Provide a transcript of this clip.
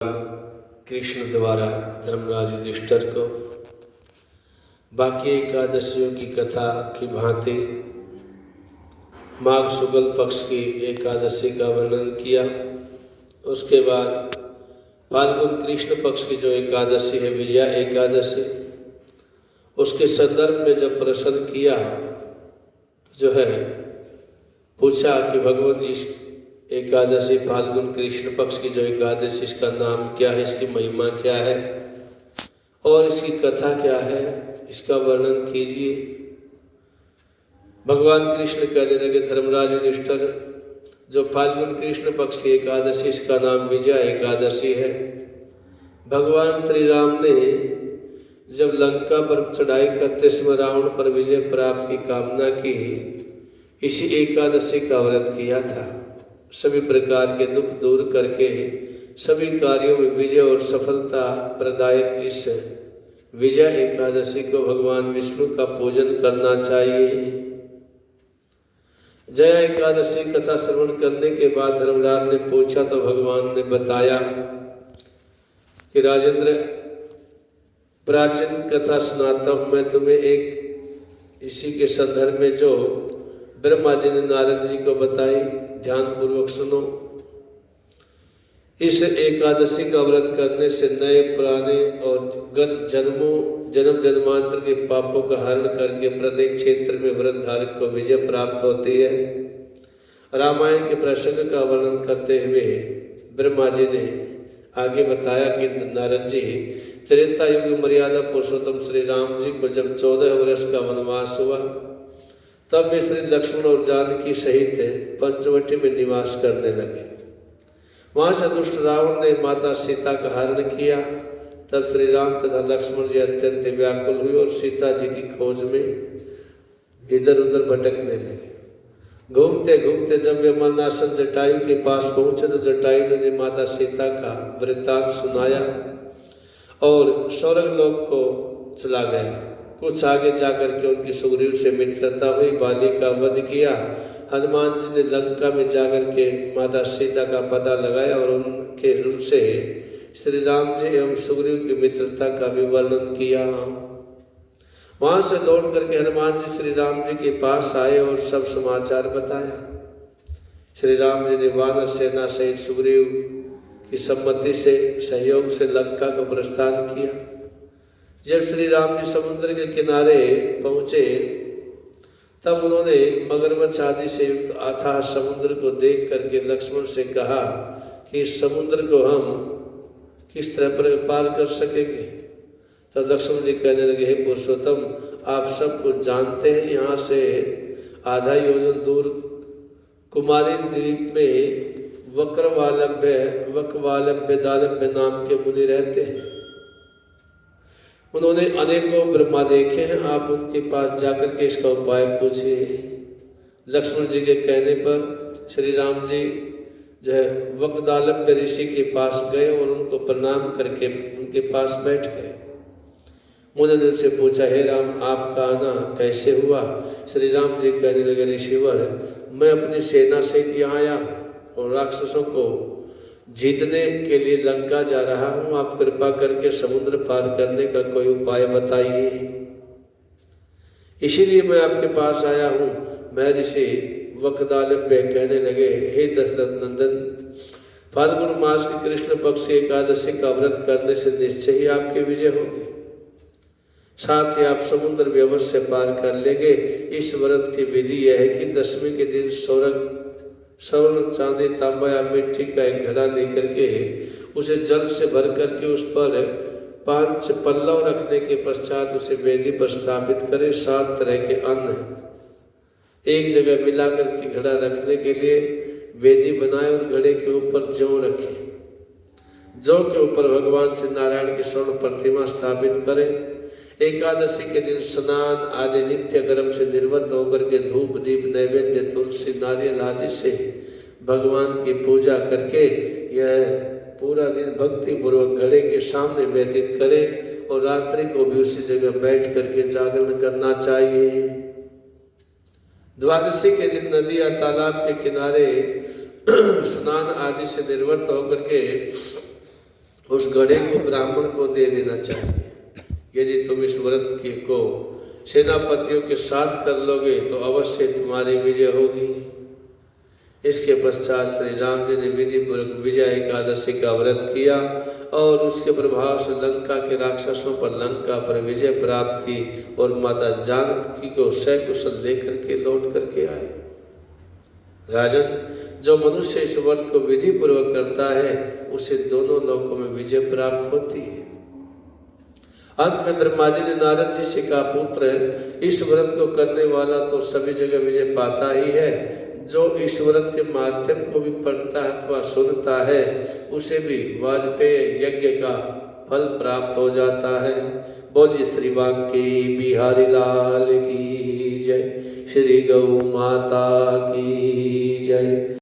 कृष्ण द्वारा धर्मराज युधिष्ठिर को बाकी एकादशियों की कथा की भांति माघ शुक्ल पक्ष की एकादशी का वर्णन किया। उसके बाद फाल्गुन कृष्ण पक्ष की जो एकादशी है विजया एकादशी, उसके संदर्भ में जब प्रश्न किया जो है पूछा कि भगवान इस एकादशी फाल्गुन कृष्ण पक्ष की जो एकादशी इसका नाम क्या है, इसकी महिमा क्या है और इसकी कथा क्या है, इसका वर्णन कीजिए। भगवान कृष्ण कहने लगे धर्मराज युधिष्ठिर, जो फाल्गुन कृष्ण पक्ष की एकादशी इसका नाम विजया एकादशी है। भगवान श्री राम ने जब लंका पर चढ़ाई करते समय रावण पर विजय प्राप्त की कामना की, इसी एकादशी का व्रत किया था। सभी प्रकार के दुख दूर करके सभी कार्यों में विजय और सफलता प्रदायक इस विजय एकादशी को भगवान विष्णु का पूजन करना चाहिए। जया एकादशी कथा श्रवण करने के बाद धर्मराज ने पूछा तो भगवान ने बताया कि राजेंद्र, प्राचीन कथा सुनाता हूँ मैं तुम्हें एक, इसी के संदर्भ में जो ब्रह्मा जी ने नारद जी को बताई, ध्यान पूर्वक सुनो। इस एकादशी का व्रत करने से नए पुराने और गत जन्म जन्मांतर के पापों का हरण करके प्रत्येक क्षेत्र में व्रत धारक को विजय प्राप्त होती है। रामायण के प्रसंग का वर्णन करते हुए ब्रह्मा जी ने आगे बताया कि नारद जी, त्रेता युग मर्यादा पुरुषोत्तम श्री राम जी को जब 14 वर्ष का वनवास हुआ, तब वे श्री लक्ष्मण और जानकी सहित पंचवटी में निवास करने लगे। वहां से दुष्ट रावण ने माता सीता का हरण किया। तब श्री राम तथा लक्ष्मण जी अत्यंत व्याकुल हुए और सीता जी की खोज में इधर उधर भटकने लगे। घूमते घूमते जब वे मरणासन जटायु के पास पहुंचे तो जटायु ने माता सीता का वृत्तांत सुनाया और स्वर्ग लोक को चला गया। कुछ आगे जाकर के उनकी सुग्रीव से मित्रता हुई, बाली का वध किया। हनुमान जी ने लंका में जाकर के माता सीता का पता लगाया और उनके रूप से श्री राम जी एवं सुग्रीव की मित्रता का भी वर्णन किया। वहां से लौट करके हनुमान जी श्री राम जी के पास आए और सब समाचार बताया। श्री राम जी ने वानर सेना सहित सुग्रीव की सम्मति से सहयोग से लंका को प्रस्थान किया। जब श्री राम जी समुद्र के किनारे पहुंचे तब उन्होंने मगरमच्छ आदि से युक्त अथाह समुद्र को देख करके लक्ष्मण से कहा कि इस समुद्र को हम किस तरह पर पार कर सकेंगे। तब लक्ष्मण जी कहने लगे, हे पुरुषोत्तम, आप सब कुछ जानते हैं, यहाँ से आधा योजन दूर कुमारी द्वीप में वक्रवालभ्य दालभ्य नाम के मुनि रहते हैं। उन्होंने अनेकों ब्रह्मा देखे हैं, आप उनके पास जाकर के इसका उपाय पूछिए। लक्ष्मण जी के कहने पर श्री राम जी जो है वक्रदालभ्य ऋषि के पास गए और उनको प्रणाम करके उनके पास बैठ गए। उन्होंने उनसे पूछा, हे राम, आपका आना कैसे हुआ। श्री राम जी कहने लगे, ऋषिवर, मैं अपनी सेना सहित यहाँ आया और राक्षसों को जीतने के लिए लंका जा रहा हूँ। आप कृपा करके समुद्र पार करने का कोई उपाय बताइए, इसीलिए मैं आपके पास आया हूँ। मैं ऋषि वक्रदालभ्य कहने लगे, हे दशरथ नंदन, फाल्गुन मास की कृष्ण पक्ष की एकादशी का व्रत करने से निश्चय ही आपकी विजय होगी। साथ ही आप समुद्र भी अवश्य पार कर लेंगे। इस व्रत की विधि यह है कि दशमी के दिन स्वर्ण चांदी तांबा या मिट्टी का एक घड़ा लेकर के उसे जल से भर करके उस पर 5 पल्लव रखने के पश्चात उसे वेदी पर स्थापित करें। 7 तरह के अन्न एक जगह मिलाकर के घड़ा रखने के लिए वेदी बनाए और घड़े के ऊपर जौ रखें। जौ के ऊपर भगवान श्री नारायण की स्वर्ण प्रतिमा स्थापित करें। एकादशी के दिन स्नान आदि नित्य कर्म से निर्वृत्त होकर के धूप दीप नैवेद्य तुलसी नारियल आदि से भगवान की पूजा करके यह पूरा दिन भक्ति पूर्वक घड़े के सामने व्यतीत करें और रात्रि को भी उसी जगह बैठ करके जागरण करना चाहिए। द्वादशी के दिन नदी या तालाब के किनारे स्नान आदि से निर्वृत्त होकर के उस घड़े को ब्राह्मण को दे देना चाहिए। यदि तुम इस व्रत को सेनापतियों के साथ कर लोगे तो अवश्य तुम्हारी विजय होगी। इसके पश्चात श्री राम जी ने विधि पूर्वक विजय एकादशी का व्रत किया और उसके प्रभाव से लंका के राक्षसों पर लंका पर विजय प्राप्त की और माता जानकी को सकुशल लेकर के लौट करके आए। राजन, जो मनुष्य इस व्रत को विधि पूर्वक करता है उसे दोनों लोकों में विजय प्राप्त होती है। अंत में ब्रह्मा जी ने नारद जी से कहा, पुत्र, इस व्रत को करने वाला तो सभी जगह विजय पाता ही है, जो इस व्रत के माध्यम को भी पढ़ता है अथवा सुनता है उसे भी वाजपेय यज्ञ का फल प्राप्त हो जाता है। बोलिए श्री बांके बिहारी लाल की जय, श्री गौ माता की जय।